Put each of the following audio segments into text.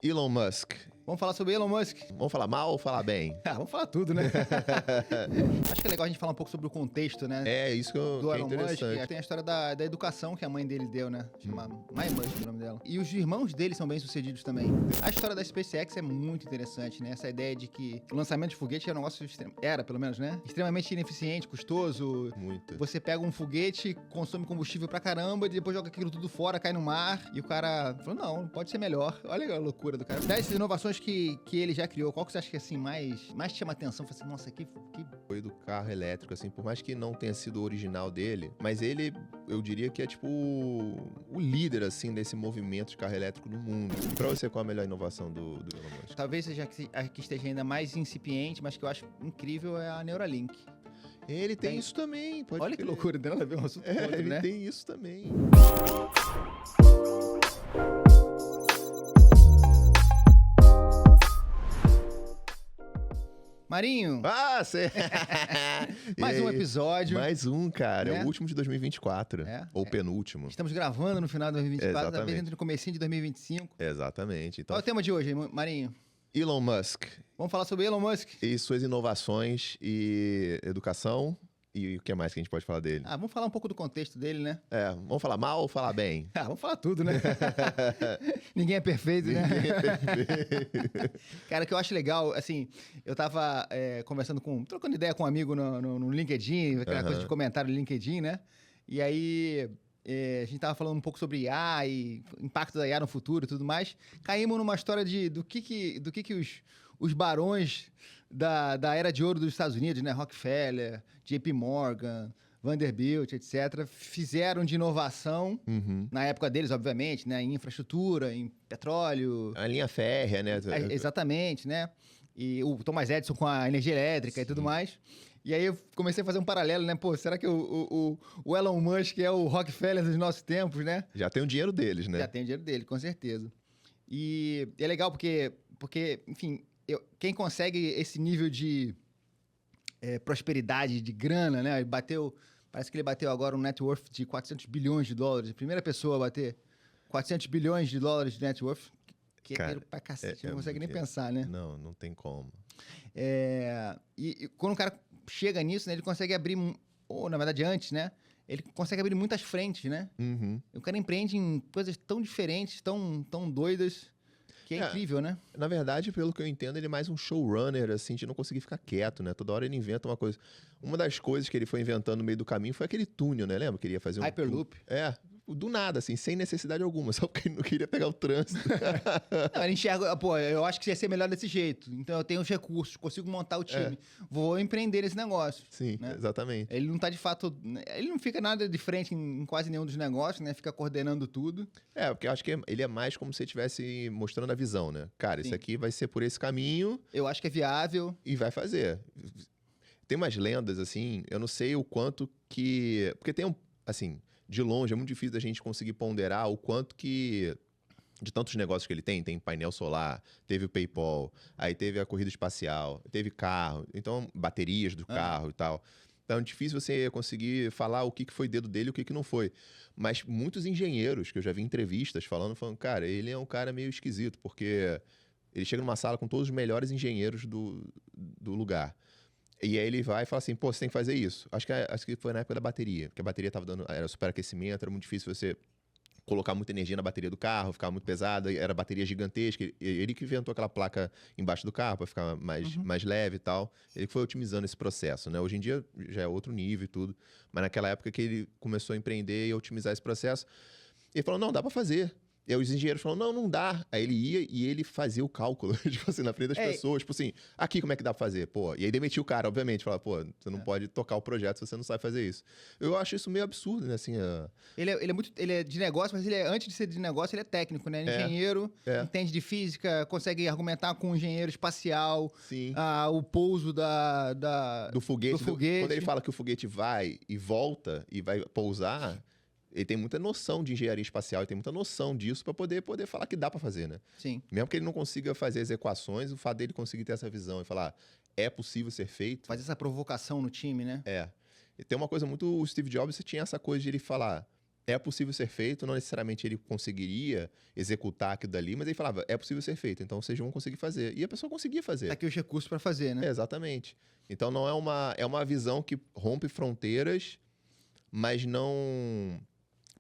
Elon Musk. Vamos falar sobre Elon Musk? Vamos falar mal ou falar bem? Vamos falar tudo, né? Acho que é legal a gente falar um pouco sobre o contexto, né? É, isso que Do é Elon Musk. interessante. Tem a história da educação que a mãe dele deu, né? Chama Maya Musk o nome dela. E os irmãos dele são bem-sucedidos também. A história da SpaceX é muito interessante, né? Essa ideia de que o lançamento de foguete era um negócio... Era, pelo menos, né? Extremamente ineficiente, custoso. Muito. Você pega um foguete, consome combustível pra caramba, e depois joga aquilo tudo fora, cai no mar. E o cara falou, não, pode ser melhor. Olha a loucura do cara. Dessas inovações que ele já criou, qual que você acha que assim mais chama atenção? Fala assim, nossa, que... Foi do carro elétrico, assim, por mais que não tenha sido o original dele, mas ele, eu diria que é tipo o líder, assim, desse movimento de carro elétrico no mundo. E pra você, qual a melhor inovação do Elon Musk? Talvez seja a que esteja ainda mais incipiente, mas que eu acho incrível é a Neuralink. Ele tem isso também, pode Olha que crer. loucura, não tem nada a ver um assunto com o outro, Ele né? tem isso também. Marinho, Ah, você... mais um episódio. Mais um, cara. Né? É o último de 2024. É, Ou penúltimo. Estamos gravando no final de 2024, Exatamente. talvez entre o comecinho de 2025. Exatamente. Então, Qual é o tema de hoje, Marinho? Elon Musk Vamos falar sobre Elon Musk? e suas inovações e educação. E o que mais que a gente pode falar dele? Vamos falar um pouco do contexto dele, né? Vamos falar mal ou falar bem? Vamos falar tudo, né? Ninguém é perfeito, né? Cara, o que eu acho legal, assim, eu tava trocando ideia com um amigo no LinkedIn, aquela coisa de comentário no LinkedIn, né? E aí, a gente tava falando um pouco sobre IA e impacto da IA no futuro e tudo mais. Caímos numa história do que os barões da era de ouro dos Estados Unidos, né? Rockefeller, JP Morgan, Vanderbilt, etc., fizeram de inovação, na época deles, obviamente, né? Em infraestrutura, em petróleo. A linha férrea, né? Exatamente, né? E o Thomas Edison com a energia elétrica e tudo mais. E aí eu comecei a fazer um paralelo, né? Pô, será que o Elon Musk é o Rockefeller dos nossos tempos, né? Já tem o dinheiro deles, né? Já tem o dinheiro dele, com certeza. E é legal porque enfim, quem consegue esse nível de prosperidade, de grana, né? Parece que ele bateu agora um net worth de 400 bilhões de dólares. A primeira pessoa a bater 400 bilhões de dólares de net worth, que é dinheiro pra cacete, não consegue nem pensar, né? Não tem como. E quando o cara chega nisso, né, ele consegue abrir, ou na verdade antes, né? Ele consegue abrir muitas frentes, né? O cara empreende em coisas tão diferentes, tão doidas, que é incrível, né? Na verdade, pelo que eu entendo, ele é mais um showrunner, assim, de não conseguir ficar quieto, né? Toda hora ele inventa uma coisa. Uma das coisas que ele foi inventando no meio do caminho foi aquele túnel, né? Lembra que ele ia fazer um... Hyperloop. Do nada, assim, sem necessidade alguma, só porque ele não queria pegar o trânsito. Não, ele enxerga, eu acho que ia ser melhor desse jeito. Então eu tenho os recursos, consigo montar o time. Vou empreender esse negócio. Sim, né? Exatamente. Ele não tá de fato. Ele não fica nada de frente em quase nenhum dos negócios, né? Fica coordenando tudo. Porque eu acho que ele é mais como se ele estivesse mostrando a visão, né? Cara, isso aqui vai ser por esse caminho. Eu acho que é viável. E vai fazer. Tem umas lendas, assim, eu não sei o quanto que... Porque tem assim, de longe é muito difícil da gente conseguir ponderar o quanto que... De tantos negócios que ele tem painel solar, teve o PayPal, aí teve a corrida espacial, teve carro, então baterias do carro e tal. Então é difícil você conseguir falar o que foi dedo dele e o que não foi. Mas muitos engenheiros, que eu já vi em entrevistas falando, cara, ele é um cara meio esquisito, porque ele chega numa sala com todos os melhores engenheiros do lugar. E aí ele vai e fala assim, pô, você tem que fazer isso. Acho que foi na época da bateria, porque a bateria era superaquecimento, era muito difícil você colocar muita energia na bateria do carro, ficava muito pesada, era bateria gigantesca. Ele que inventou aquela placa embaixo do carro para ficar mais leve e tal. Ele foi otimizando esse processo, né? Hoje em dia já é outro nível e tudo, mas naquela época que ele começou a empreender e otimizar esse processo, ele falou, não, dá para fazer. E aí os engenheiros falaram, não dá. Aí ele ia e ele fazia o cálculo, tipo assim, na frente das pessoas. Tipo assim, aqui como é que dá pra fazer? Pô, e aí demitiu o cara, obviamente. Falava, pô, você não pode tocar o projeto se você não sabe fazer isso. Eu acho isso meio absurdo, né? Assim, Ele é de negócio, mas antes de ser de negócio, ele é técnico, né? Engenheiro, entende de física, consegue argumentar com um engenheiro espacial. Sim. O pouso do foguete. foguete. Quando ele fala que o foguete vai e volta e vai pousar... Ele tem muita noção de engenharia espacial, ele tem muita noção disso para poder falar que dá para fazer, né? Sim. Mesmo que ele não consiga fazer as equações, o fato dele conseguir ter essa visão e falar, é possível ser feito. Fazer essa provocação no time, né? E tem uma coisa muito... O Steve Jobs tinha essa coisa de ele falar, é possível ser feito, não necessariamente ele conseguiria executar aquilo dali, mas ele falava, é possível ser feito, então vocês vão conseguir fazer. E a pessoa conseguia fazer. Tá aqui os recursos para fazer, né? Exatamente. Então não é uma visão que rompe fronteiras, mas não...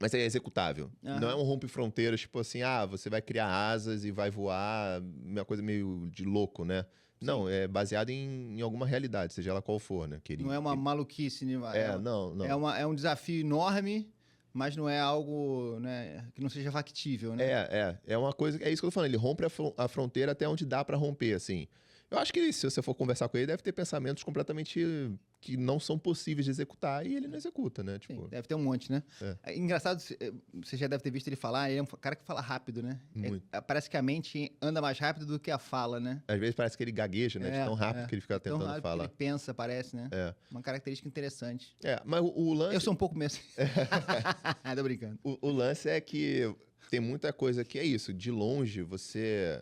Mas é executável. Não é um rompe fronteiras, tipo assim, você vai criar asas e vai voar, uma coisa meio de louco, né? Sim. Não, é baseado em alguma realidade, seja ela qual for, né? Não é uma maluquice, né? Não. É um desafio enorme, mas não é algo, né, que não seja factível, né? É uma coisa, é isso que eu tô falando, ele rompe a fronteira até onde dá pra romper, assim. Eu acho que se você for conversar com ele, deve ter pensamentos completamente que não são possíveis de executar e ele não executa, né? Tipo... Sim, deve ter um monte, né? É engraçado, você já deve ter visto ele falar, ele é um cara que fala rápido, né? Parece que a mente anda mais rápido do que a fala, né? Às vezes parece que ele gagueja, né? De tão rápido que ele fica tentando falar. Tão rápido que ele pensa, parece, né? Uma característica interessante. Mas o lance... Eu sou um pouco mesmo. Tô brincando. O lance é que tem muita coisa que é isso, de longe você...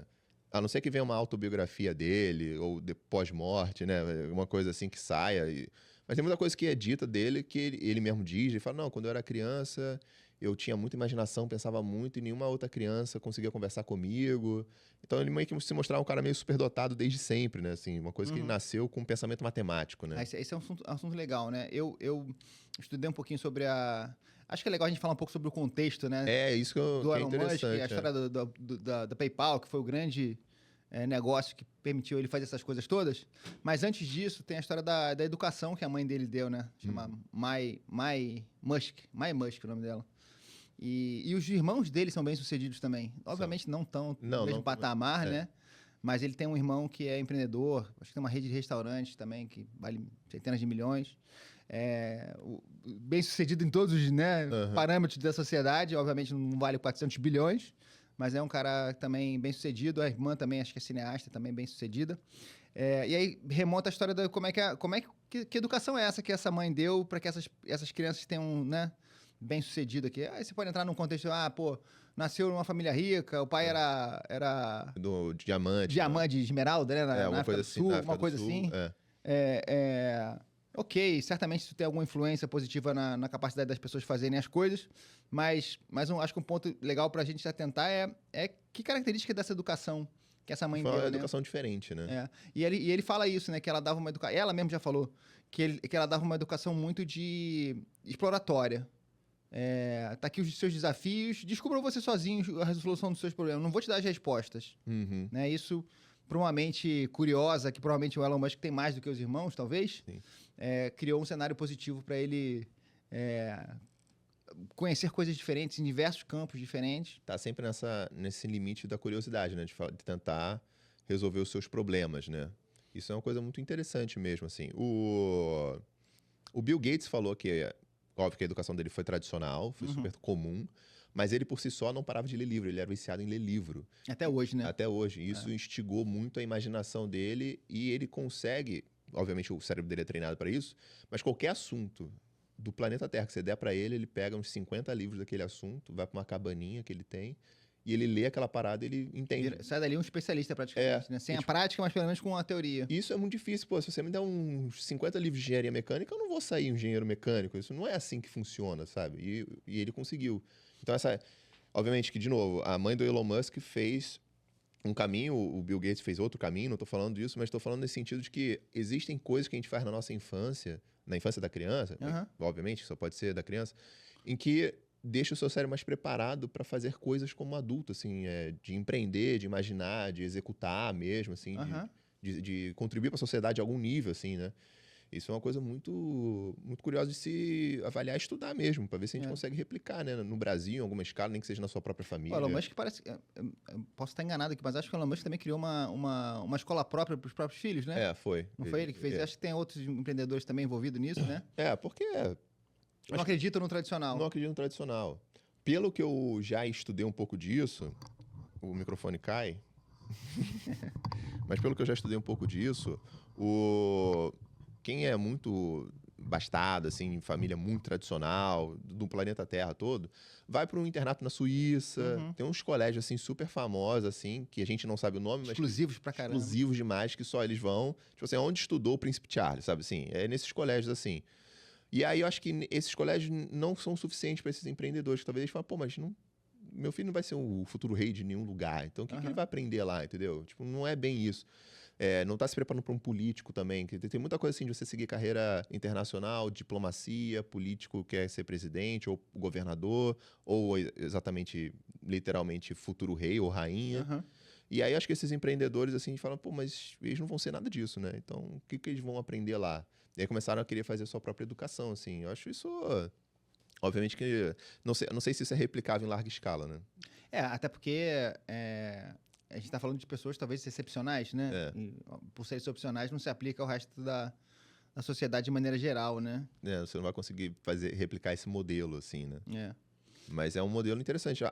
A não ser que venha uma autobiografia dele, ou de pós-morte, né? Uma coisa assim que saia. Mas tem muita coisa que é dita dele que ele mesmo diz. Ele fala, não, quando eu era criança, eu tinha muita imaginação, pensava muito, e nenhuma outra criança conseguia conversar comigo. Então ele meio que se mostrava um cara meio superdotado desde sempre, né? Assim, uma coisa que ele nasceu com um pensamento matemático, né? Esse é um assunto legal, né? Eu estudei um pouquinho sobre a... Acho que é legal a gente falar um pouco sobre o contexto, né? Isso que do é Elon Musk, a interessante. história da PayPal, que foi o grande negócio que permitiu ele fazer essas coisas todas. Mas antes disso, tem a história da educação que a mãe dele deu, né? Chama Mai Musk. Mai Musk é o nome dela. E os irmãos dele são bem-sucedidos também. Obviamente não tão no mesmo patamar, né? Mas ele tem um irmão que é empreendedor. Acho que tem uma rede de restaurantes também que vale centenas de milhões. Bem-sucedido em todos os parâmetros da sociedade. Obviamente não vale 400 bilhões. Mas é um cara também bem-sucedido. A irmã também, acho que é cineasta, também bem-sucedida. E aí remonta a história da que educação é essa que essa mãe deu para que essas crianças tenham, né, bem-sucedido aqui. Aí você pode entrar num contexto, nasceu numa família rica, o pai era do diamante. Diamante, de esmeralda, né? Na África do Sul, uma coisa assim. Ok, certamente isso tem alguma influência positiva na capacidade das pessoas fazerem as coisas, mas acho que um ponto legal para a gente atentar é que característica dessa educação que essa mãe deu, né? Foi uma educação diferente, né? E ele fala isso, né? Que ela dava uma educação... Ela mesmo já falou que ela dava uma educação muito de exploratória. Tá aqui os seus desafios, descubra você sozinho a resolução dos seus problemas. Não vou te dar as respostas. Né? Isso, para uma mente curiosa, que provavelmente o Elon Musk tem mais do que os irmãos, talvez... Sim. Criou um cenário positivo para ele conhecer coisas diferentes em diversos campos diferentes. Tá sempre nesse limite da curiosidade, né? De tentar resolver os seus problemas, né? Isso é uma coisa muito interessante mesmo, assim. O Bill Gates falou que, óbvio que a educação dele foi tradicional, foi super comum, mas ele por si só não parava de ler livro, ele era viciado em ler livro. Até hoje, né? Até hoje. Isso instigou muito a imaginação dele e ele consegue... Obviamente o cérebro dele é treinado para isso, mas qualquer assunto do planeta Terra que você der para ele, ele pega uns 50 livros daquele assunto, vai para uma cabaninha que ele tem e ele lê aquela parada e ele entende. Sai dali um especialista praticamente, né? Sem a prática, mas pelo menos com a teoria. Isso é muito difícil. Pô, se você me der uns 50 livros de engenharia mecânica, eu não vou sair engenheiro mecânico. Isso não é assim que funciona, sabe? E ele conseguiu. Então obviamente que, de novo, a mãe do Elon Musk fez um caminho, o Bill Gates fez outro caminho, não estou falando disso, mas estou falando nesse sentido de que existem coisas que a gente faz na nossa infância, na infância da criança, obviamente, só pode ser da criança, em que deixa o seu cérebro mais preparado para fazer coisas como adulto, assim, de empreender, de imaginar, de executar mesmo, assim, de contribuir para a sociedade de algum nível, assim, né? Isso é uma coisa muito, muito curiosa de se avaliar e estudar mesmo, para ver se a gente consegue replicar, né? No Brasil, em alguma escala, nem que seja na sua própria família. O Elon Musk parece... posso estar enganado aqui, mas acho que o Elon Musk também criou uma escola própria para os próprios filhos, né? Foi. Não foi ele que fez? Acho que tem outros empreendedores também envolvidos nisso, né? Porque... Não acredito no tradicional. Não acredito no tradicional. Pelo que eu já estudei um pouco disso, o microfone cai, mas pelo que eu já estudei um pouco disso, quem é muito abastado, assim, família muito tradicional, do planeta Terra todo, vai para um internato na Suíça, tem uns colégios, assim, super famosos, assim, que a gente não sabe o nome, mas... Exclusivos pra caramba. Exclusivos demais, que só eles vão... Tipo assim, onde estudou o Príncipe Charles, sabe assim? É nesses colégios, assim. E aí eu acho que esses colégios não são suficientes para esses empreendedores. Talvez eles falem, pô, mas não, meu filho não vai ser o futuro rei de nenhum lugar. Então o que ele vai aprender lá, entendeu? Tipo, não é bem isso. Não está se preparando para um político também. Que tem muita coisa assim de você seguir carreira internacional, diplomacia, político quer ser presidente, ou governador, ou exatamente, literalmente, futuro rei ou rainha. E aí acho que esses empreendedores assim falam, pô, mas eles não vão ser nada disso, né? Então, o que eles vão aprender lá? E aí começaram a querer fazer a sua própria educação, assim. Eu acho isso, obviamente que não sei se isso é replicável em larga escala, né? Até porque a gente está falando de pessoas talvez excepcionais, né? E, por serem excepcionais, não se aplica ao resto da sociedade de maneira geral, né? Você não vai conseguir replicar esse modelo, assim, né? É. Mas é um modelo interessante.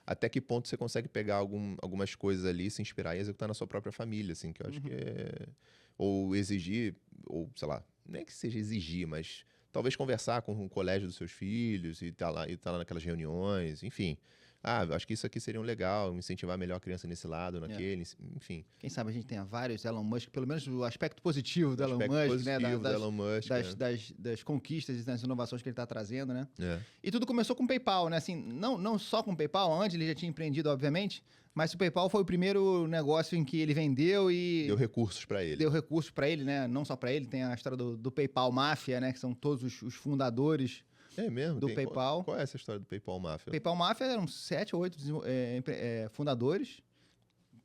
Até que ponto você consegue pegar algumas coisas ali, se inspirar e executar na sua própria família, assim, que eu acho que é... Ou exigir, ou sei lá, nem que seja exigir, mas talvez conversar com o colégio dos seus filhos e tá lá naquelas reuniões, enfim. Acho que isso aqui seria um legal, incentivar melhor a criança nesse lado, naquele, enfim. Quem sabe a gente tenha vários Elon Musk, pelo menos o aspecto positivo do Elon Musk, né? Das conquistas e das inovações que ele está trazendo, né? E tudo começou com o PayPal, né? Assim, não só com o PayPal, antes ele já tinha empreendido, obviamente, mas o PayPal foi o primeiro negócio em que ele vendeu e... Deu recursos para ele. Deu recursos para ele, né? Não só para ele, tem a história do PayPal Máfia, né? Que são todos os fundadores... É mesmo? Do PayPal. Qual é essa história do PayPal Máfia? PayPal Máfia eram 7 ou 8 fundadores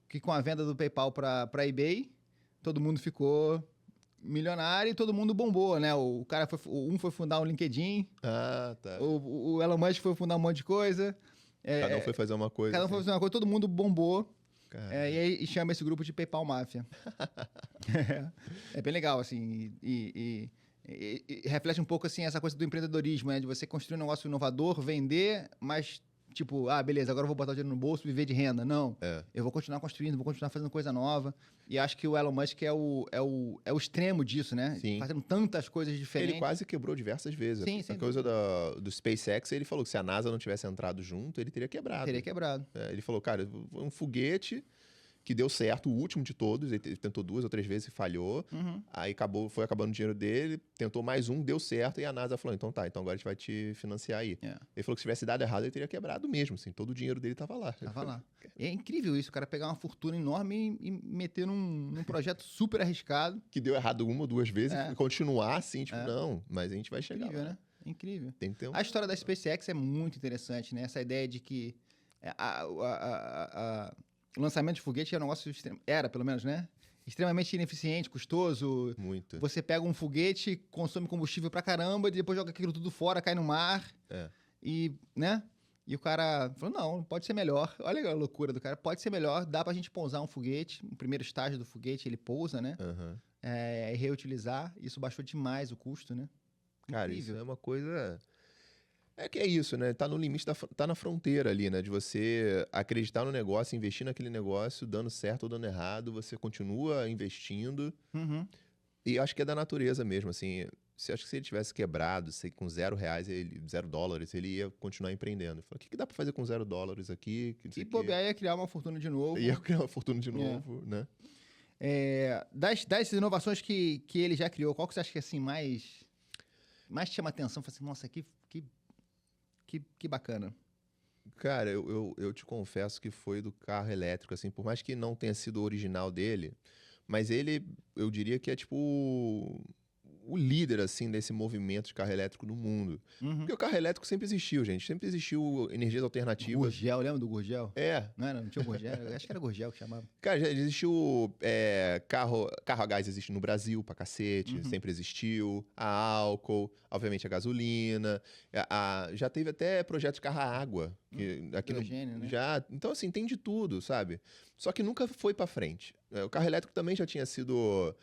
que com a venda do PayPal para eBay, todo mundo ficou milionário e todo mundo bombou, né? O cara foi fundar um LinkedIn. Tá. O Elon Musk foi fundar um monte de coisa. Cada um foi fazer uma coisa. Cada um foi fazer uma coisa, todo mundo bombou. Cara. E aí chama esse grupo de PayPal Máfia. É bem legal, assim. E reflete um pouco assim essa coisa do empreendedorismo, né? De você construir um negócio inovador, vender, mas tipo, beleza, agora eu vou botar o dinheiro no bolso e viver de renda. Não, eu vou continuar construindo, vou continuar fazendo coisa nova. E acho que o Elon Musk é o extremo disso, né? Sim. Fazendo tantas coisas diferentes. Ele quase quebrou diversas vezes. Sim, a coisa do SpaceX, ele falou que se a NASA não tivesse entrado junto, ele teria quebrado. Teria quebrado. Ele falou, cara, um foguete... que deu certo, o último de todos, ele tentou 2 ou 3 vezes e falhou, aí foi acabando o dinheiro dele, tentou mais um, deu certo, e a NASA falou, então agora a gente vai te financiar aí. Ele falou que se tivesse dado errado, ele teria quebrado mesmo, assim, todo o dinheiro dele tava lá. Tava lá. É incrível isso, o cara pegar uma fortuna enorme e meter num projeto super arriscado. Que deu errado 1 ou 2 vezes e continuar assim, tipo, não, mas a gente vai chegar incrível, lá. né? Incrível. Tem que ter A história da SpaceX é muito interessante, né? Essa ideia de que o lançamento de foguete era um negócio era, pelo menos, né? Extremamente ineficiente, custoso. Muito. Você pega um foguete, consome combustível pra caramba, e depois joga aquilo tudo fora, cai no mar. E, né? E o cara falou, não, pode ser melhor. Olha a loucura do cara. Pode ser melhor, dá pra gente pousar um foguete. O primeiro estágio do foguete, ele pousa, né? E reutilizar. Isso baixou demais o custo, né? Cara, isso é uma coisa... É que é isso, né? Tá no limite, tá na fronteira ali, né? De você acreditar no negócio, investir naquele negócio, dando certo ou dando errado, você continua investindo. E acho que é da natureza mesmo, assim. Acho que se ele tivesse quebrado, sei com $0, $0, ele ia continuar empreendendo. Falei, o que dá pra fazer com $0 aqui? E bobear ia criar uma fortuna de novo. Ia criar uma fortuna de novo, né? Das inovações que ele já criou, qual que você acha que assim, mais chama atenção? Fala assim, nossa, que bacana. Cara, eu te confesso que foi do carro elétrico, assim, por mais que não tenha sido o original dele, mas eu diria que é tipo o líder, assim, desse movimento de carro elétrico no mundo. Porque o carro elétrico sempre existiu, gente. Sempre existiu energias alternativas. Gurgel, lembra do Gurgel? Não tinha o Gurgel? Acho que era Gurgel que chamava. Cara, já existiu carro a gás existe no Brasil pra cacete, sempre existiu. A álcool, obviamente a gasolina. Já teve até projeto de carro a água. Aqui hidrogênio, né? Então, assim, tem de tudo, sabe? Só que nunca foi pra frente. O carro elétrico também já tinha sido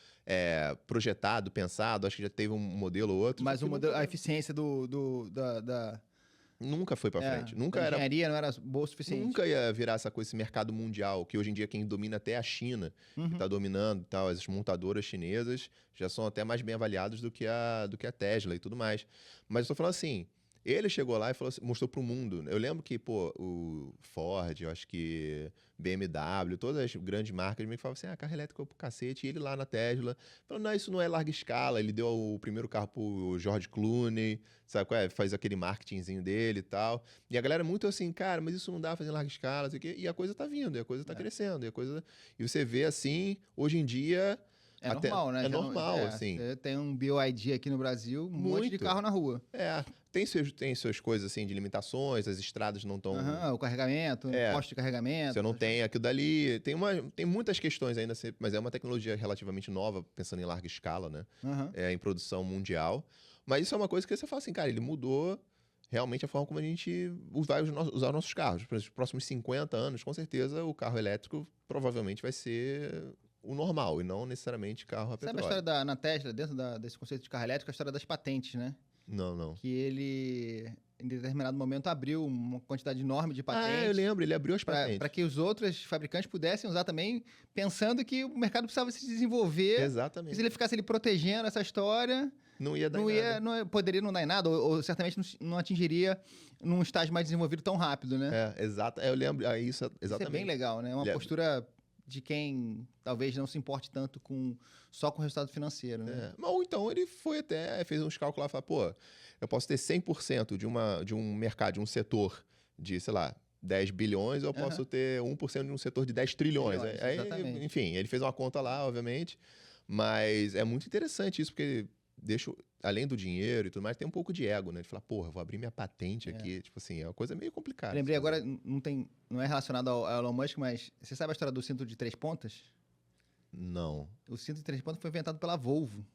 projetado, pensado, acho que já teve um modelo ou outro. Mas a eficiência da nunca foi pra frente. Nunca a engenharia não era boa o suficiente. Nunca ia virar esse mercado mundial, que hoje em dia quem domina até é a China, que tá dominando e tal. As montadoras chinesas já são até mais bem avaliadas do que a Tesla e tudo mais. Mas eu tô falando assim, Ele chegou lá e falou assim, mostrou pro mundo. Eu lembro que, pô, o Ford, eu acho que BMW, todas as grandes marcas meio que falavam assim, carro elétrico é pro cacete. E ele lá na Tesla falou, não, isso não é larga escala. Ele deu o primeiro carro pro George Clooney, sabe qual é? Faz aquele marketingzinho dele e tal. E a galera muito assim, cara, mas isso não dá pra fazer em larga escala, não sei o quê. E a coisa tá vindo, e a coisa tá crescendo. E você vê assim, hoje em dia... É normal, né? É normal, assim. Você tem um BYD aqui no Brasil, um monte de Muito. carro na rua. Tem suas coisas assim de limitações, as estradas não estão. O carregamento, o posto de carregamento. Você não tem aquilo dali. Tem muitas questões ainda, mas é uma tecnologia relativamente nova, pensando em larga escala, né? Em produção mundial. Mas isso é uma coisa que você fala assim, cara, ele mudou realmente a forma como a gente vai usar os nossos carros. Para os próximos 50 anos, com certeza, o carro elétrico provavelmente vai ser o normal e não necessariamente carro a petróleo. Sabe a história na Tesla, dentro desse conceito de carro elétrico, a história das patentes, né? Não. Que ele, em determinado momento, abriu uma quantidade enorme de patentes. Eu lembro, ele abriu as patentes. Para que os outros fabricantes pudessem usar também, pensando que o mercado precisava se desenvolver. Exatamente. Que se ele ficasse ali protegendo essa história... Não ia dar em nada. Poderia não dar em nada, ou certamente não atingiria num estágio mais desenvolvido tão rápido, né? Exato. Eu lembro, isso exatamente. Isso é bem legal, né? Uma postura de quem talvez não se importe tanto só com o resultado financeiro, né? Ou então ele fez uns cálculos lá e falou, pô, eu posso ter 100% de um mercado, de um setor de, sei lá, 10 bilhões, ou eu posso ter 1% de um setor de 10 trilhões. Exatamente. Enfim, ele fez uma conta lá, obviamente, mas é muito interessante isso, porque deixa, além do dinheiro e tudo mais, tem um pouco de ego, né? De falar, porra, vou abrir minha patente aqui. Tipo assim, é uma coisa meio complicada. Lembrei agora, não é relacionado ao Elon Musk, mas você sabe a história do cinto de 3 pontas? Não. O cinto de 3 pontas foi inventado pela Volvo.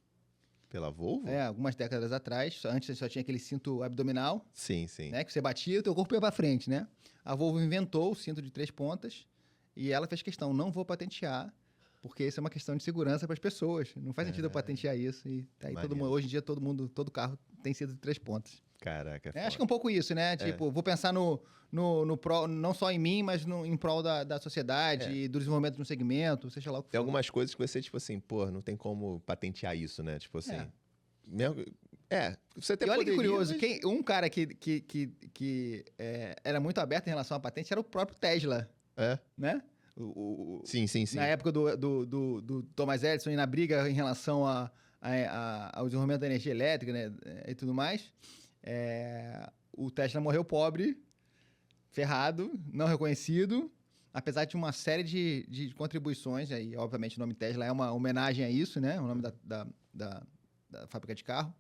Pela Volvo? Algumas décadas atrás. Antes só tinha aquele cinto abdominal. Sim. Né, que você batia e o teu corpo ia pra frente, né? A Volvo inventou o cinto de 3 pontas e ela fez questão, não vou patentear, porque isso é uma questão de segurança para as pessoas. Não faz sentido eu patentear isso. E tá aí hoje em dia todo carro tem cinto de 3 pontas. Caraca, acho que é um pouco isso, né? Tipo, vou pensar no prol, não só em mim, mas em prol da sociedade e do desenvolvimento de um segmento, seja lá o que for. Tem algumas coisas que você, tipo assim, pô, não tem como patentear isso, né? Tipo assim... Você até e olha poderia, que curioso, mas... um cara que era muito aberto em relação à patente era o próprio Tesla. Né? Sim. Na época do Thomas Edison e na briga em relação ao desenvolvimento da energia elétrica, né, e tudo mais, o Tesla morreu pobre, ferrado, não reconhecido, apesar de uma série de contribuições, e obviamente o nome Tesla é uma homenagem a isso, né, o nome da fábrica de carro.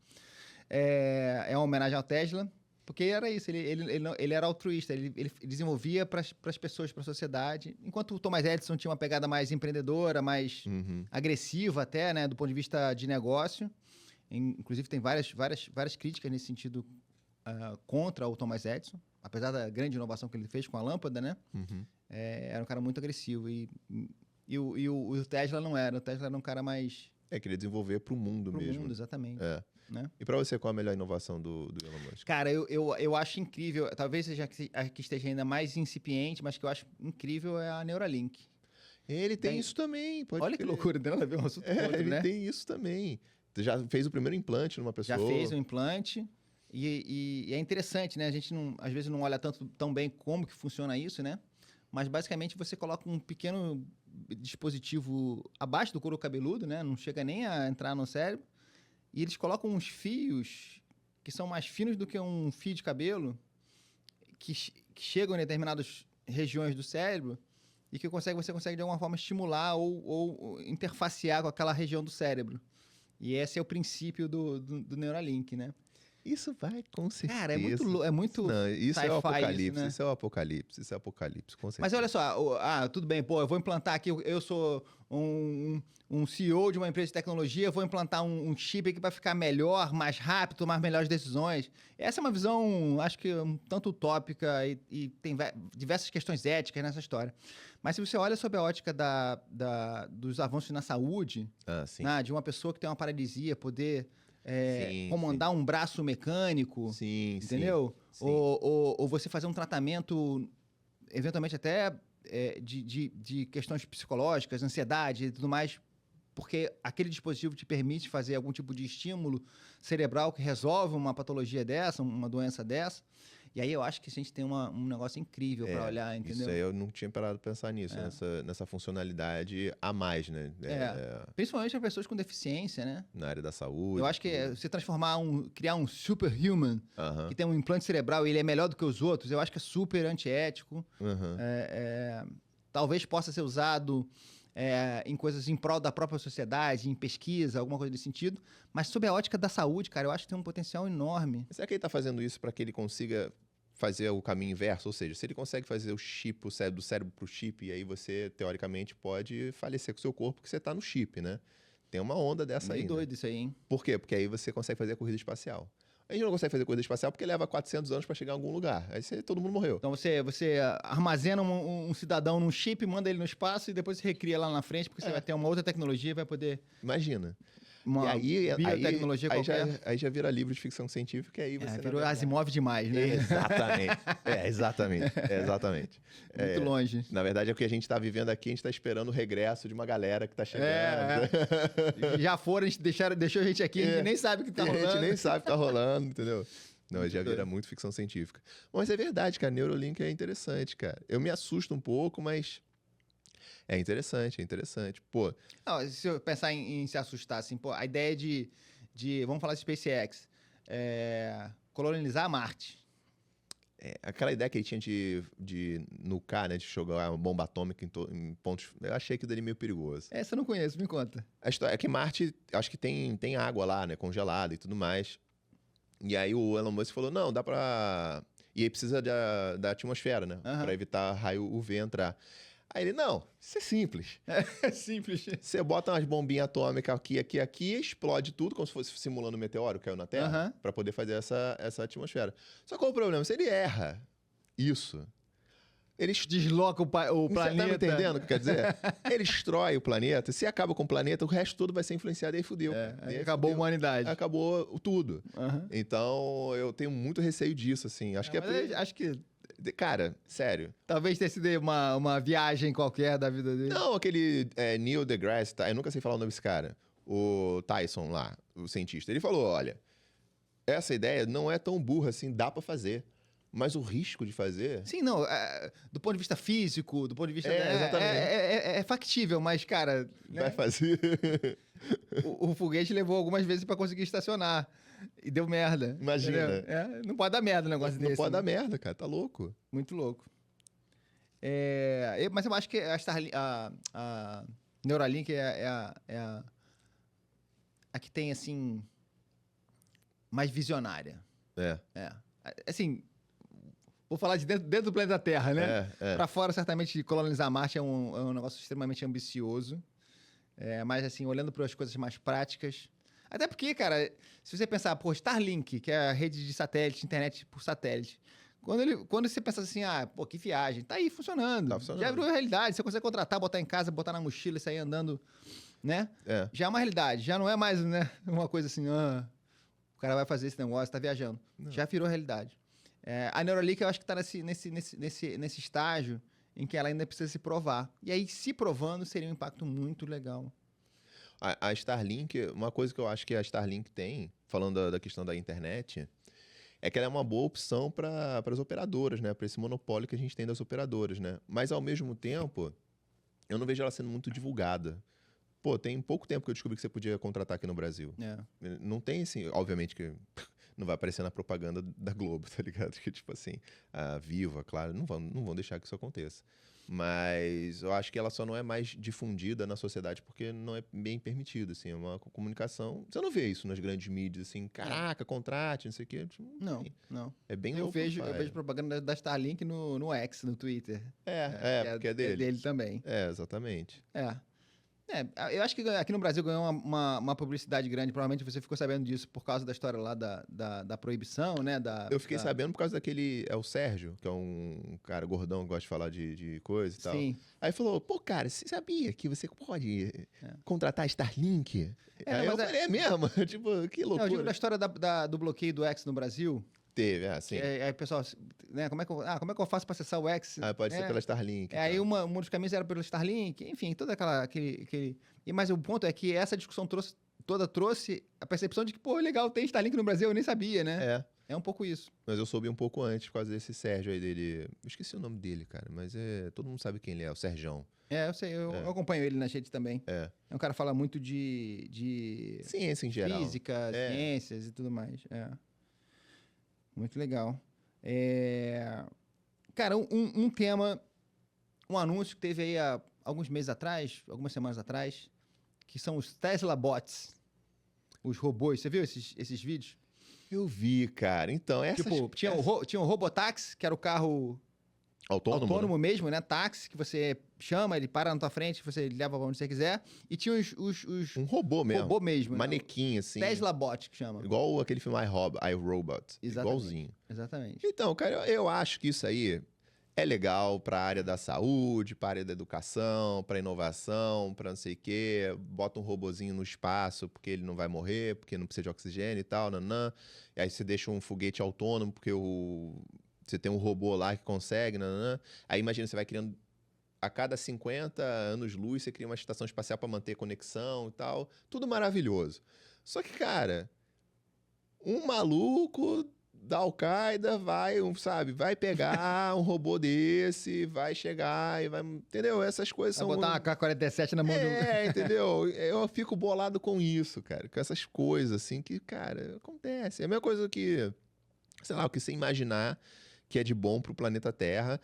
É uma homenagem ao Tesla, porque era isso, ele era altruísta, ele desenvolvia para as pessoas, para a sociedade, enquanto o Thomas Edison tinha uma pegada mais empreendedora, mais agressiva até, né, do ponto de vista de negócio. Inclusive tem várias críticas nesse sentido contra o Thomas Edison, apesar da grande inovação que ele fez com a lâmpada, né? Era um cara muito agressivo e o Tesla não era, o Tesla era um cara mais... queria desenvolver para o mundo mesmo. Para o mundo, exatamente. Né? E para você, qual a melhor inovação do Elon Musk? Cara, eu acho incrível, talvez seja que esteja ainda mais incipiente, mas que eu acho incrível é a Neuralink. Ele tem isso também, pode Olha crer. que loucura, não tem nada a ver um assunto com outro, ele né? tem isso também. Já fez o primeiro implante numa pessoa. Já fez o implante e é interessante, né? A gente às vezes não olha tão bem como que funciona isso, né? Mas basicamente você coloca um pequeno dispositivo abaixo do couro cabeludo, né? Não chega nem a entrar no cérebro. E eles colocam uns fios que são mais finos do que um fio de cabelo, que chegam em determinadas regiões do cérebro e que você consegue de alguma forma estimular ou interfacear com aquela região do cérebro. E esse é o princípio do Neuralink, né? Isso vai, com certeza. Cara, é muito Não, isso é o apocalipse, isso, né? Isso é o apocalipse, com certeza. Mas olha só, tudo bem, pô, eu vou implantar aqui, eu sou um CEO de uma empresa de tecnologia, eu vou implantar um chip aqui para ficar melhor, mais rápido, tomar melhores decisões. Essa é uma visão, acho que um tanto utópica e tem diversas questões éticas nessa história. Mas se você olha sob a ótica dos avanços na saúde, né, de uma pessoa que tem uma paralisia poder... comandar um braço mecânico, entendeu? Sim. Ou você fazer um tratamento, eventualmente até de questões psicológicas, ansiedade e tudo mais, porque aquele dispositivo te permite fazer algum tipo de estímulo cerebral que resolve uma patologia dessa, uma doença dessa. E aí eu acho que a gente tem um negócio incrível para olhar, entendeu? Isso aí eu não tinha parado pra pensar nisso, nessa funcionalidade a mais, né? Principalmente para pessoas com deficiência, né? Na área da saúde. Eu acho que você criar um superhuman que tem um implante cerebral e ele é melhor do que os outros, eu acho que é super antiético. Talvez possa ser usado em coisas em prol da própria sociedade, em pesquisa, alguma coisa desse sentido. Mas sob a ótica da saúde, cara, eu acho que tem um potencial enorme. Será que ele tá fazendo isso para que ele consiga fazer o caminho inverso? Ou seja, se ele consegue fazer o chip, do cérebro pro chip, e aí você, teoricamente, pode falecer com o seu corpo porque você tá no chip, né? Tem uma onda dessa aí. Meio doido isso aí, hein? Por quê? Porque aí você consegue fazer a corrida espacial. A gente não consegue fazer corrida espacial porque leva 400 anos para chegar em algum lugar. Aí todo mundo morreu. Então você armazena um cidadão num chip, manda ele no espaço e depois você recria lá na frente, porque você vai ter uma outra tecnologia e vai poder... Imagina. Uma biotecnologia qualquer. Aí já vira livro de ficção científica, aí você... virou Asimov demais, né? Exatamente. Muito longe. Na verdade, é o que a gente está vivendo aqui, a gente está esperando o regresso de uma galera que está chegando. Já foram, a gente deixou a gente aqui, a gente nem sabe o que está rolando. A gente nem sabe o que está rolando, entendeu? Não, já vira muito ficção científica. Mas é verdade, cara, Neuralink é interessante, cara. Eu me assusto um pouco, mas... É interessante. Pô. Não, se eu pensar em se assustar, assim, pô, a ideia de vamos falar de SpaceX, colonizar Marte. Aquela ideia que ele tinha de nucar, né, de jogar uma bomba atômica em pontos... Eu achei aquilo dele meio perigoso. Essa eu não conheço, me conta. A história é que Marte, acho que tem água lá, né, congelada e tudo mais. E aí o Elon Musk falou, não, dá pra... E aí precisa da atmosfera, né, pra evitar raio UV entrar. Aí ele, não, isso é simples. É simples. Você bota umas bombinhas atômicas aqui, explode tudo, como se fosse simulando um meteoro que caiu na Terra, para poder fazer essa atmosfera. Só qual é o problema? Se ele erra isso, ele desloca o planeta. Você tá me entendendo o que quer dizer? Ele destrói o planeta, se acaba com o planeta, o resto todo vai ser influenciado e aí fudeu. Aí acabou a humanidade. Acabou tudo. Então, eu tenho muito receio disso, assim. Acho que... Cara, sério. Talvez tenha sido uma viagem qualquer da vida dele. Não, aquele Neil deGrasse, eu nunca sei falar o nome desse cara. O Tyson lá, o cientista. Ele falou, olha, essa ideia não é tão burra assim, dá pra fazer. Mas o risco de fazer... Sim, não. Do ponto de vista físico, do ponto de vista... exatamente. É factível, mas, cara... Vai, né? Fazer... o foguete levou algumas vezes pra conseguir estacionar. E deu merda. Imagina. Não pode dar merda um negócio desse. Não pode dar merda, cara. Tá louco. Muito louco. Mas eu acho que a Neuralink é a que tem, assim, mais visionária. Assim, vou falar de dentro do planeta Terra, né? Pra fora, certamente, colonizar Marte é um negócio extremamente ambicioso. Mas, assim, olhando para as coisas mais práticas... Até porque, cara, se você pensar, pô, Starlink, que é a rede de satélite, internet por satélite, quando você pensa assim, pô, que viagem, tá aí funcionando. Já virou realidade, você consegue contratar, botar em casa, botar na mochila e sair andando, né? Já é uma realidade, já não é mais, né, uma coisa assim, o cara vai fazer esse negócio, tá viajando. Não. Já virou realidade. A Neuralink, eu acho que tá nesse estágio em que ela ainda precisa se provar. E aí, se provando, seria um impacto muito legal. A Starlink, uma coisa que eu acho que a Starlink tem, falando da questão da internet, é que ela é uma boa opção para as operadoras, né? Para esse monopólio que a gente tem das operadoras, né? Mas, ao mesmo tempo, eu não vejo ela sendo muito divulgada. Pô, tem pouco tempo que eu descobri que você podia contratar aqui no Brasil. Não tem, assim, obviamente que não vai aparecer na propaganda da Globo, tá ligado? Que, tipo assim, a Viva, claro, não vão deixar que isso aconteça. Mas eu acho que ela só não é mais difundida na sociedade porque não é bem permitido, assim, é uma comunicação... Você não vê isso nas grandes mídias, assim, caraca, contrate, não sei o quê. Não. É bem louco. Eu vejo propaganda da Starlink no X, no Twitter. Porque é dele. É dele também. Exatamente. Eu acho que aqui no Brasil ganhou uma publicidade grande. Provavelmente você ficou sabendo disso por causa da história lá da proibição, né? Eu fiquei sabendo por causa daquele... É o Sérgio, que é um cara gordão que gosta de falar de coisa e tal. Sim. Aí falou, pô, cara, você sabia que você pode contratar Starlink? Aí eu falei, é mesmo? Tipo, que loucura. Eu digo da história do bloqueio do X no Brasil. Teve, assim. Aí o pessoal, né, como é que eu faço para acessar o X? Pode ser pela Starlink. Aí um dos caminhos era pelo Starlink, enfim, toda aquele... Mas o ponto é que essa discussão trouxe a percepção de que, pô, legal, tem Starlink no Brasil, eu nem sabia, né? É um pouco isso. Mas eu soube um pouco antes por causa desse Sérgio aí dele. Eu esqueci o nome dele, cara, mas todo mundo sabe quem ele é, o Serjão. Eu sei, eu acompanho ele nas redes também. É um cara que fala muito de ciência em geral. Física, ciências e tudo mais. Muito legal. Cara, um tema, um anúncio que teve aí há alguns meses atrás, algumas semanas atrás, que são os Tesla Bots, os robôs. Você viu esses vídeos? Eu vi, cara. Então, tinha o Robotaxi, que era o carro autônomo, né? Mesmo, né? Táxi, que você chama, ele para na tua frente, você leva pra onde você quiser. E tinha um robô mesmo. Robô mesmo. Manequim, né? Assim. Tesla Bot, que chama. Igual aquele filme iRobot. Exatamente. Igualzinho. Exatamente. Então, cara, eu acho que isso aí é legal pra área da saúde, pra área da educação, pra inovação, pra não sei o quê. Bota um robozinho no espaço porque ele não vai morrer, porque não precisa de oxigênio e tal, nanã. E aí você deixa um foguete autônomo porque você tem um robô lá que consegue, nanã. Aí imagina, você vai criando... A cada 50 anos-luz, você cria uma estação espacial para manter conexão e tal. Tudo maravilhoso. Só que, cara, um maluco da Al-Qaeda vai pegar um robô desse, vai chegar e vai... Entendeu? Essas coisas vai são... botar uma K-47 na mão do... entendeu? Eu fico bolado com isso, cara. Com essas coisas, assim, que, cara, acontece. É a mesma coisa que, sei lá, o que você imaginar que é de bom pro planeta Terra,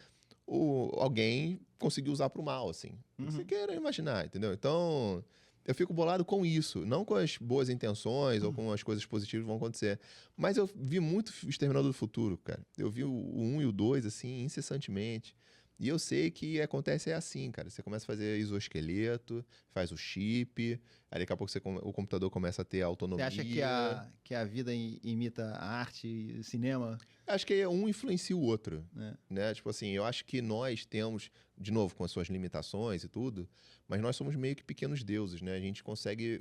alguém conseguiu usar pro mal, assim. Você queira imaginar, entendeu? Então, eu fico bolado com isso. Não com as boas intenções ou com as coisas positivas que vão acontecer. Mas eu vi muito Exterminador do Futuro, cara. Eu vi o 1 e o 2, assim, incessantemente. E eu sei que acontece assim, cara. Você começa a fazer exoesqueleto, faz o chip, aí daqui a pouco o computador começa a ter autonomia. Você acha que a vida imita a arte e o cinema? Acho que um influencia o outro, né? Tipo assim, eu acho que nós temos, de novo, com as suas limitações e tudo, mas nós somos meio que pequenos deuses, né? A gente consegue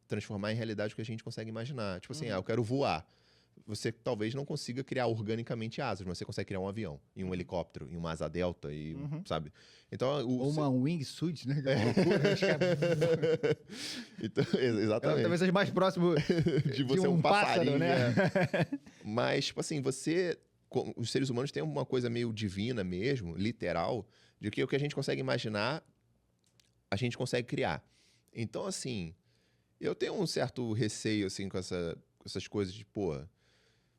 transformar em realidade o que a gente consegue imaginar. Tipo assim, eu quero voar. Você talvez não consiga criar organicamente asas, mas você consegue criar um avião, e um helicóptero, e uma asa delta, e, sabe? Então, ou uma wingsuit, né? Então, exatamente. Talvez seja mais próximo de você de um passarinho, né? Mas, tipo assim, os seres humanos têm uma coisa meio divina mesmo, literal, de que o que a gente consegue imaginar, a gente consegue criar. Então, assim, eu tenho um certo receio, assim, com essas coisas de, pô...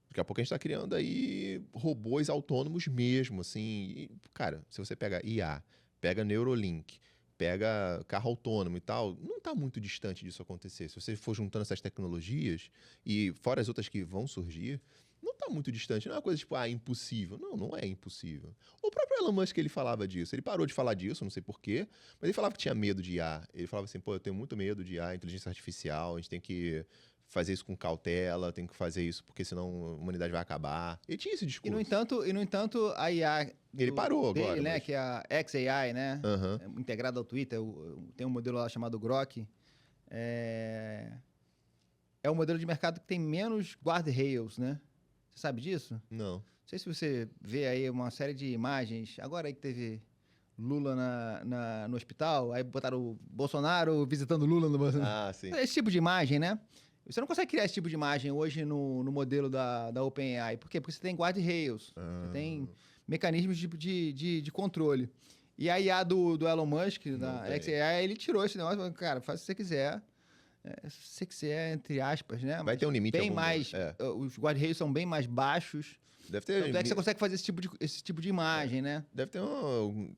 Daqui a pouco a gente tá criando aí robôs autônomos mesmo, assim. E, cara, se você pega IA, pega Neuralink, pega carro autônomo e tal, não tá muito distante disso acontecer. Se você for juntando essas tecnologias, e fora as outras que vão surgir, não tá muito distante. Não é uma coisa tipo, impossível. Não é impossível. O próprio Elon Musk, ele falava disso. Ele parou de falar disso, não sei porquê, mas ele falava que tinha medo de IA. Ele falava assim, pô, eu tenho muito medo de IA, inteligência artificial, a gente tem que... fazer isso com cautela, tem que fazer isso porque senão a humanidade vai acabar. Ele tinha esse discurso. E no entanto a IA ele parou dele, agora, né, mas... que é a XAI, né, integrada ao Twitter, tem um modelo lá chamado Grok. É um modelo de mercado que tem menos guardrails, né? Você sabe disso? Não. Não sei se você vê aí uma série de imagens, agora aí que teve Lula no hospital, aí botaram o Bolsonaro visitando Lula no Bolsonaro. Sim. Esse tipo de imagem, né? Você não consegue criar esse tipo de imagem hoje no modelo da OpenAI. Por quê? Porque você tem guardrails, você tem mecanismos de controle. E a IA do Elon Musk, da XAI, ele tirou esse negócio e falou, cara, faz o que você quiser. Se você quiser, entre aspas, né? Vai ter um limite. Bem mais, os guardrails são bem mais baixos. Deve ter... Tanto é que você consegue fazer esse tipo de imagem, né? Deve ter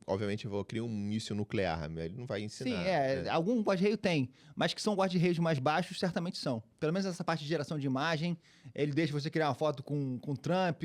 obviamente, eu vou criar um míssil nuclear, mas ele não vai ensinar. Sim, algum guarda-reio tem, mas que são guarda-reios mais baixos, certamente são. Pelo menos essa parte de geração de imagem, ele deixa você criar uma foto com Trump,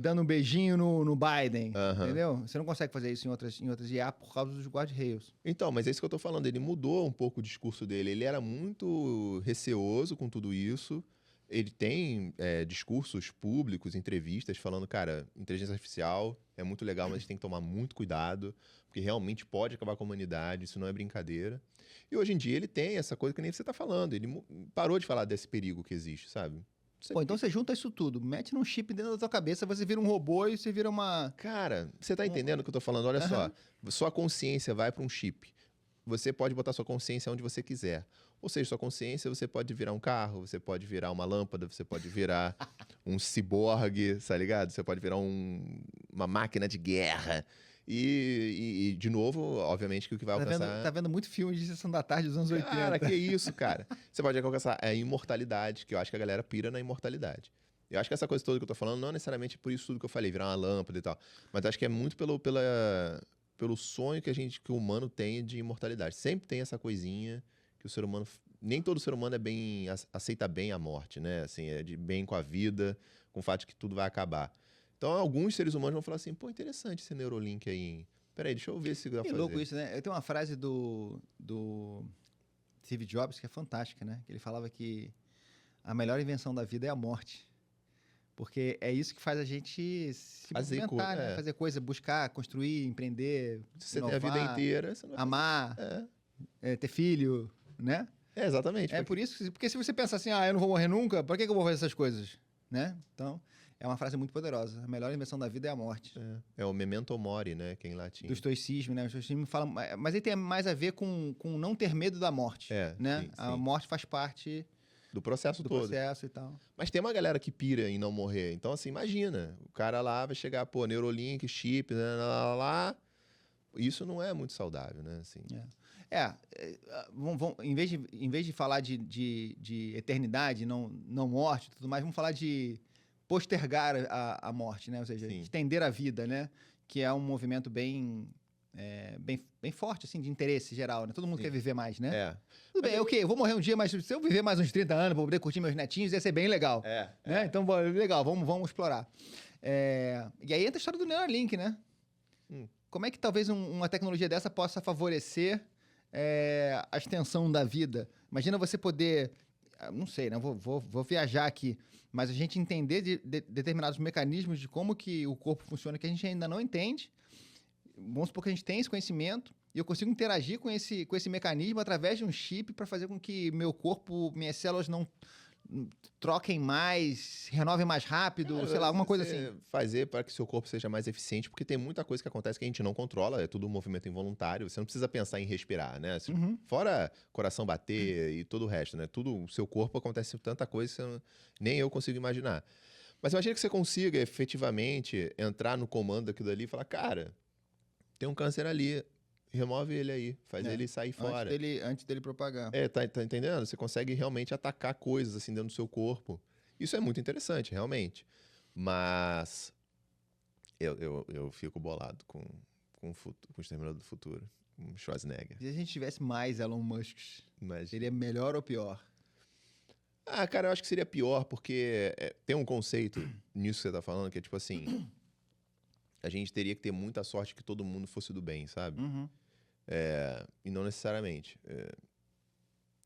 dando um beijinho no Biden, entendeu? Você não consegue fazer isso em outras IA por causa dos guarda-reios. Então, mas é isso que eu tô falando, ele mudou um pouco o discurso dele, ele era muito receoso com tudo isso. Ele tem discursos públicos, entrevistas, falando, cara, inteligência artificial é muito legal, mas a gente tem que tomar muito cuidado, porque realmente pode acabar com a humanidade, isso não é brincadeira. E hoje em dia ele tem essa coisa que nem você está falando, ele parou de falar desse perigo que existe, sabe? Pô, então você junta isso tudo, mete num chip dentro da tua cabeça, você vira um robô e você vira uma... Cara, você tá entendendo o que eu tô falando? Olha só, sua consciência vai para um chip. Você pode botar sua consciência onde você quiser. Ou seja, sua consciência, você pode virar um carro, você pode virar uma lâmpada, você pode virar um ciborgue, tá ligado? Você pode virar uma máquina de guerra. De novo, obviamente, que o que vai alcançar... Tá vendo muito filme de Sessão da Tarde dos anos 80. Cara, que isso, cara? Você pode alcançar a imortalidade, que eu acho que a galera pira na imortalidade. Eu acho que essa coisa toda que eu tô falando não é necessariamente por isso tudo que eu falei, virar uma lâmpada e tal. Mas acho que é muito pelo sonho que o humano tem de imortalidade. Sempre tem essa coisinha que o ser humano... Nem todo ser humano aceita bem a morte, né? Assim, é de bem com a vida, com o fato de que tudo vai acabar. Então, alguns seres humanos vão falar assim, pô, interessante esse Neuralink aí, hein? Peraí, deixa eu ver se dá pra fazer. Louco isso, né? Eu tenho uma frase do Steve Jobs que é fantástica, né? Que ele falava que a melhor invenção da vida é a morte. Porque é isso que faz a gente se movimentar, né? Fazer coisa, buscar, construir, empreender, se você inovar, tem a vida inteira, você não vai amar, ter filho, né? É, exatamente. Por isso, porque se você pensar assim, eu não vou morrer nunca, pra que eu vou fazer essas coisas? Né? Então... É uma frase muito poderosa. A melhor invenção da vida é a morte. É o memento mori, né? Que é em latim. Do estoicismo, né? O estoicismo fala... Mas ele tem mais a ver com não ter medo da morte. Né? Sim. A morte faz parte... Do processo todo. Do processo e tal. Mas tem uma galera que pira em não morrer. Então, assim, imagina. O cara lá vai chegar, pô, Neuralink, chip, lá. Isso não é muito saudável, né? Assim. Em vez de falar de eternidade, não morte e tudo mais, vamos falar de... postergar a morte, né? Ou seja, estender a vida, né? Que é um movimento bem forte, assim, de interesse geral, né? Todo mundo quer viver mais, né? Tudo bem, ok, eu vou morrer um dia, mas se eu viver mais uns 30 anos, vou poder curtir meus netinhos, ia ser bem legal. Né? Então, legal, vamos explorar. E aí entra a história do Neuralink, né? Como é que talvez uma tecnologia dessa possa favorecer a extensão da vida? Imagina você poder... Não sei, né? Vou viajar aqui. Mas a gente entender de determinados mecanismos de como que o corpo funciona que a gente ainda não entende. Vamos supor que a gente tem esse conhecimento e eu consigo interagir com esse mecanismo através de um chip para fazer com que meu corpo, minhas células não troquem mais, renovem mais rápido, sei lá, alguma coisa assim. Fazer para que seu corpo seja mais eficiente, porque tem muita coisa que acontece que a gente não controla, é tudo um movimento involuntário, você não precisa pensar em respirar, né? Fora coração bater e todo o resto, né? Tudo, o seu corpo acontece tanta coisa que nem eu consigo imaginar. Mas imagina que você consiga efetivamente entrar no comando daquilo ali e falar, cara, tem um câncer ali, remove ele aí, faz ele sair fora. Antes dele propagar. Tá entendendo? Você consegue realmente atacar coisas assim dentro do seu corpo. Isso é muito interessante, realmente. Mas eu fico bolado com o Exterminador do Futuro, com o Schwarzenegger. Se a gente tivesse mais Elon Musk, seria melhor ou pior? Cara, eu acho que seria pior, porque tem um conceito nisso que você tá falando, que é tipo assim, a gente teria que ter muita sorte que todo mundo fosse do bem, sabe? E não necessariamente.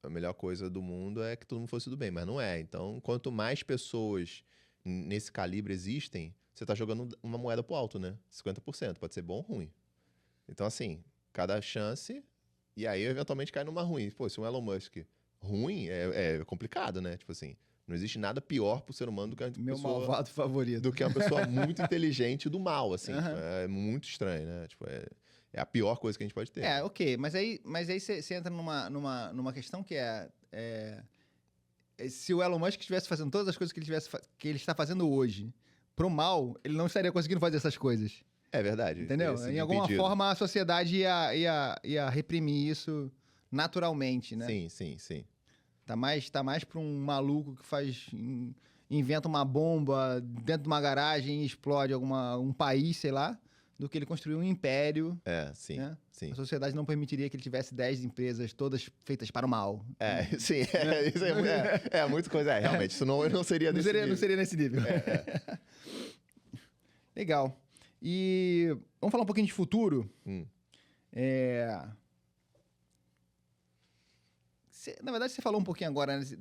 A melhor coisa do mundo é que todo mundo fosse do bem, mas não é. Então, quanto mais pessoas nesse calibre existem, você tá jogando uma moeda pro alto, né? 50%. Pode ser bom ou ruim. Então, assim, cada chance... E aí, eventualmente, cai numa ruim. Pô, se um Elon Musk ruim, é complicado, né? Tipo assim, não existe nada pior pro ser humano do que Meu malvado favorito. Do que uma pessoa muito inteligente do mal, assim. É muito estranho, né? Tipo, é a pior coisa que a gente pode ter. Ok. Mas aí você entra numa questão que se o Elon Musk estivesse fazendo todas as coisas que ele está fazendo hoje pro mal, ele não estaria conseguindo fazer essas coisas. É verdade. Entendeu? Em alguma forma, a sociedade ia reprimir isso naturalmente, né? Sim. Tá mais pra um maluco que inventa uma bomba dentro de uma garagem e explode um país, sei lá, do que ele construir um império. Sim. Né? A sociedade não permitiria que ele tivesse 10 empresas todas feitas para o mal. Sim. Isso é muita coisa. Realmente, isso não seria nesse nível. Não seria nesse nível. Legal. E vamos falar um pouquinho de futuro. Na verdade, você falou um pouquinho agora, né, de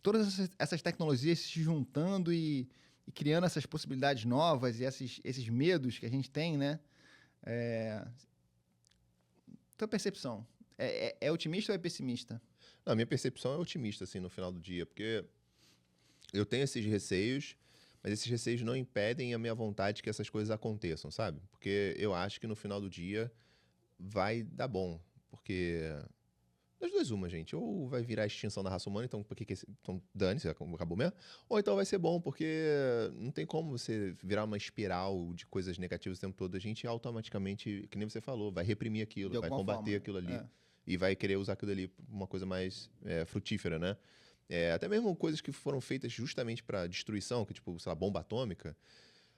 todas essas tecnologias se juntando e criando essas possibilidades novas e esses medos que a gente tem, né? Tua percepção, é otimista ou é pessimista? Não, a minha percepção é otimista, assim, no final do dia, porque eu tenho esses receios, mas esses receios não impedem a minha vontade que essas coisas aconteçam, sabe? Porque eu acho que no final do dia vai dar bom. Porque das duas uma, gente. Ou vai virar a extinção da raça humana, então por que então dane-se, acabou mesmo. Ou então vai ser bom, porque não tem como você virar uma espiral de coisas negativas o tempo todo. A gente automaticamente, que nem você falou, vai reprimir aquilo, De vai alguma combater forma. aquilo ali. É. E vai querer usar aquilo ali pra uma coisa mais frutífera, né? Até mesmo coisas que foram feitas justamente para destruição, que tipo, sei lá, bomba atômica,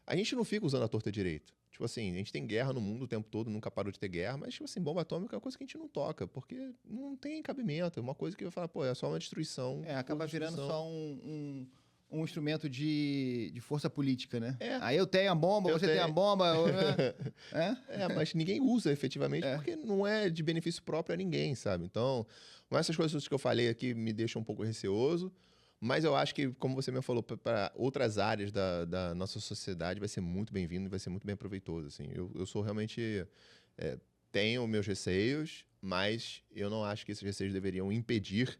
a gente não fica usando a torta direito. Tipo assim, a gente tem guerra no mundo o tempo todo, nunca parou de ter guerra, mas tipo assim, bomba atômica é uma coisa que a gente não toca, porque não tem cabimento, é uma coisa que vai falar, pô, é só uma destruição. Acaba por virando destruição. só um instrumento de força política, né? É. Aí eu tenho a bomba, Eu você tem a tenho. bomba, né? Mas ninguém usa efetivamente porque não é de benefício próprio a ninguém, sabe? Então, essas coisas que eu falei aqui me deixam um pouco receoso, mas eu acho que, como você mesmo falou, para outras áreas da nossa sociedade vai ser muito bem-vindo e vai ser muito bem proveitoso, assim. Eu sou realmente... tenho meus receios, mas eu não acho que esses receios deveriam impedir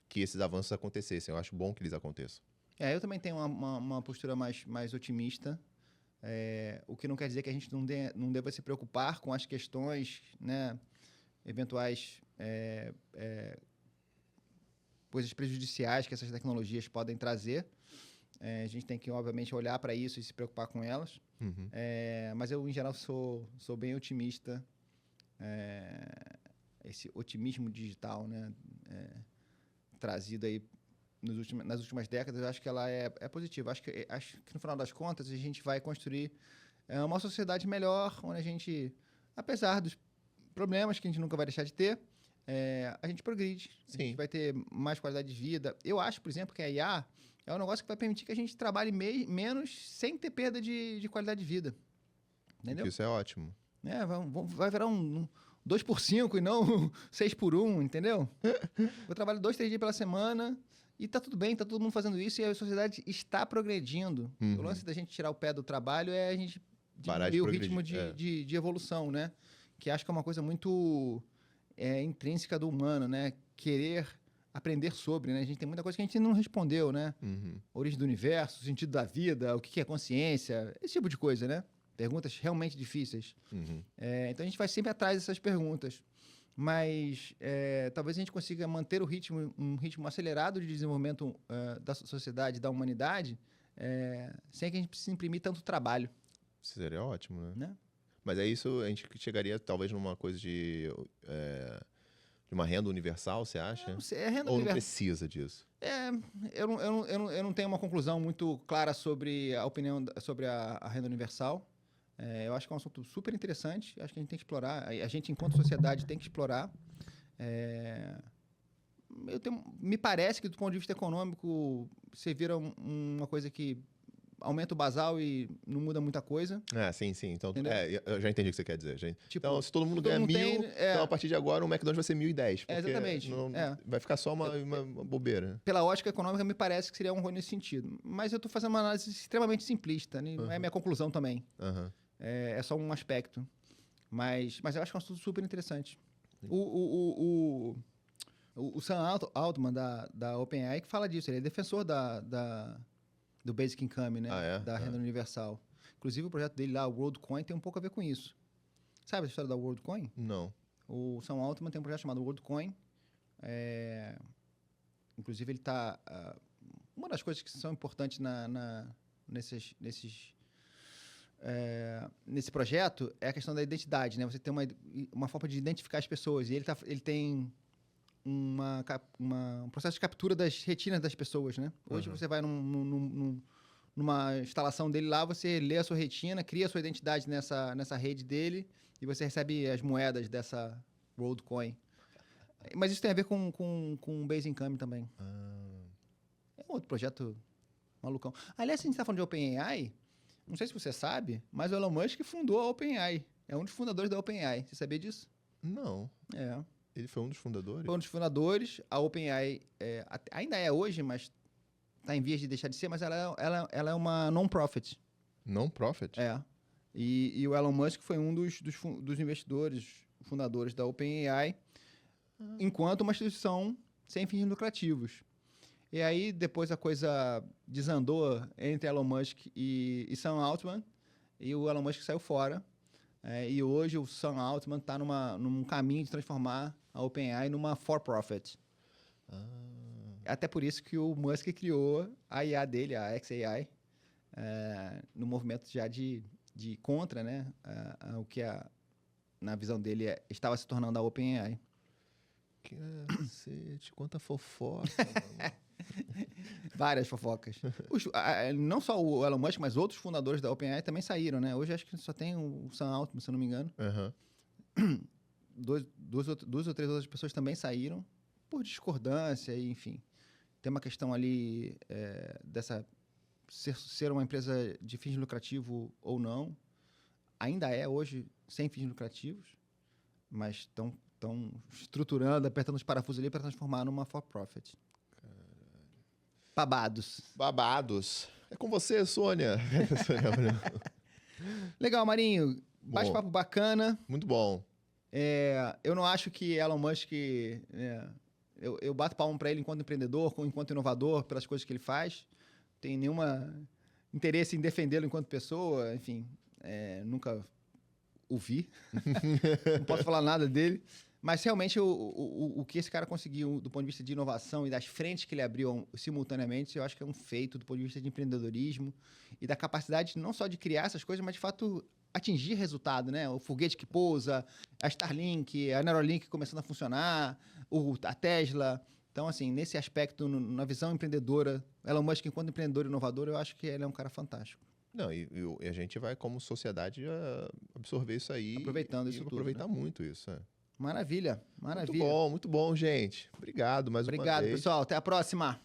que esses avanços acontecessem. Eu acho bom que eles aconteçam. Eu também tenho uma postura mais otimista, o que não quer dizer que a gente não deva se preocupar com as questões, né, eventuais coisas prejudiciais que essas tecnologias podem trazer. A gente tem que, obviamente, olhar para isso e se preocupar com elas. Uhum. Mas eu, em geral, sou bem otimista. Esse otimismo digital, né, trazido aí nas últimas décadas, eu acho que ela é positiva. Acho que no final das contas, a gente vai construir uma sociedade melhor, onde a gente, apesar dos problemas que a gente nunca vai deixar de ter, a gente progride. Sim. A gente vai ter mais qualidade de vida. Eu acho, por exemplo, que a IA é um negócio que vai permitir que a gente trabalhe menos sem ter perda de qualidade de vida. Entendeu? Isso é ótimo. Vai virar um 2 por 5 e não 6 por 1, entendeu? Eu trabalho 2, 3 dias pela semana e tá tudo bem, tá todo mundo fazendo isso e a sociedade está progredindo. Uhum. O lance da gente tirar o pé do trabalho é a gente Parar de diminuir o progredir, ritmo de evolução, né? Que acho que é uma coisa muito intrínseca do humano, né? Querer aprender sobre, né? A gente tem muita coisa que a gente não respondeu, né? Uhum. Origem do universo, sentido da vida, o que é consciência, esse tipo de coisa, né? Perguntas realmente difíceis. Uhum. Então a gente vai sempre atrás dessas perguntas. Mas talvez a gente consiga manter um ritmo acelerado de desenvolvimento da sociedade, da humanidade, sem que a gente precise imprimir tanto trabalho. Isso seria ótimo, né? Mas é isso, a gente chegaria talvez numa coisa de uma renda universal, você acha? Não sei, renda Ou não precisa disso? Eu não tenho uma conclusão muito clara sobre a opinião sobre a renda universal. Eu acho que é um assunto super interessante. Acho que a gente tem que explorar. A gente, enquanto sociedade, tem que explorar. Me parece que, do ponto de vista econômico, você vira uma coisa que aumenta o basal e não muda muita coisa. Sim. Então, eu já entendi o que você quer dizer. Tipo, então, se todo mundo ganha 1.000, então a partir de agora o McDonald's vai ser 1.010. Exatamente. Vai ficar só uma bobeira. Pela ótica econômica, me parece que seria um erro nesse sentido. Mas eu estou fazendo uma análise extremamente simplista. Né? Não é minha conclusão também. Uhum. É só um aspecto. Mas eu acho que é um assunto super interessante. O Sam Altman, da OpenAI, que fala disso. Ele é defensor do Basic Income, né? Da renda universal. Inclusive, o projeto dele lá, o WorldCoin, tem um pouco a ver com isso. Sabe a história da WorldCoin? Não. O Sam Altman tem um projeto chamado WorldCoin. Inclusive, ele está... uma das coisas que são importantes nesse projeto é a questão da identidade, né? Você tem uma forma de identificar as pessoas. E ele tem um processo de captura das retinas das pessoas, né? Hoje você vai numa instalação dele lá, você lê a sua retina, cria a sua identidade nessa rede dele e você recebe as moedas dessa WorldCoin. Mas isso tem a ver com o Basic Income também. É um outro projeto malucão. Aliás, se a gente está falando de OpenAI, não sei se você sabe, mas o Elon Musk fundou a OpenAI. É um dos fundadores da OpenAI. Você sabia disso? Não. Ele foi um dos fundadores? Foi um dos fundadores. A OpenAI ainda é hoje, mas está em vias de deixar de ser, mas ela é uma non-profit. Non-profit? E o Elon Musk foi um dos investidores, fundadores da OpenAI, enquanto uma instituição sem fins lucrativos. E aí, depois a coisa desandou entre Elon Musk e Sam Altman, e o Elon Musk saiu fora. E hoje o Sam Altman está num caminho de transformar a OpenAI numa for-profit. Até por isso que o Musk criou a IA dele, a XAI, no movimento já de contra, né, o que na visão dele estava se tornando a OpenAI. Cacete, quanta fofoca, mano. Várias fofocas. Não só o Elon Musk, mas outros fundadores da OpenAI também saíram, né? Hoje acho que só tem o Sam Altman, se eu não me engano. Duas ou três outras pessoas também saíram por discordância, e, enfim. Tem uma questão ali dessa ser uma empresa de fins lucrativos ou não. Ainda é hoje sem fins lucrativos, mas estão estruturando, apertando os parafusos ali para transformar numa for-profit. Babados. É com você, Sônia. Legal, Marinho. Bate-papo bacana. Muito bom. Eu não acho que Elon Musk... Eu bato palmo para ele enquanto empreendedor, enquanto inovador, pelas coisas que ele faz. Não tenho nenhum interesse em defendê-lo enquanto pessoa. Enfim, nunca o vi. Não posso falar nada dele. Mas, realmente, o que esse cara conseguiu do ponto de vista de inovação e das frentes que ele abriu simultaneamente, eu acho que é um feito do ponto de vista de empreendedorismo e da capacidade não só de criar essas coisas, mas, de fato, atingir resultado, né? O foguete que pousa, a Starlink, a Neuralink começando a funcionar, a Tesla. Então, assim, nesse aspecto, na visão empreendedora, Elon Musk, enquanto empreendedor e inovador, eu acho que ele é um cara fantástico. Não, e a gente vai, como sociedade, absorver isso aí. Aproveitando isso tudo. Aproveitar muito isso, Maravilha. Muito bom, gente. Obrigado mais uma vez. Obrigado, pessoal. Até a próxima.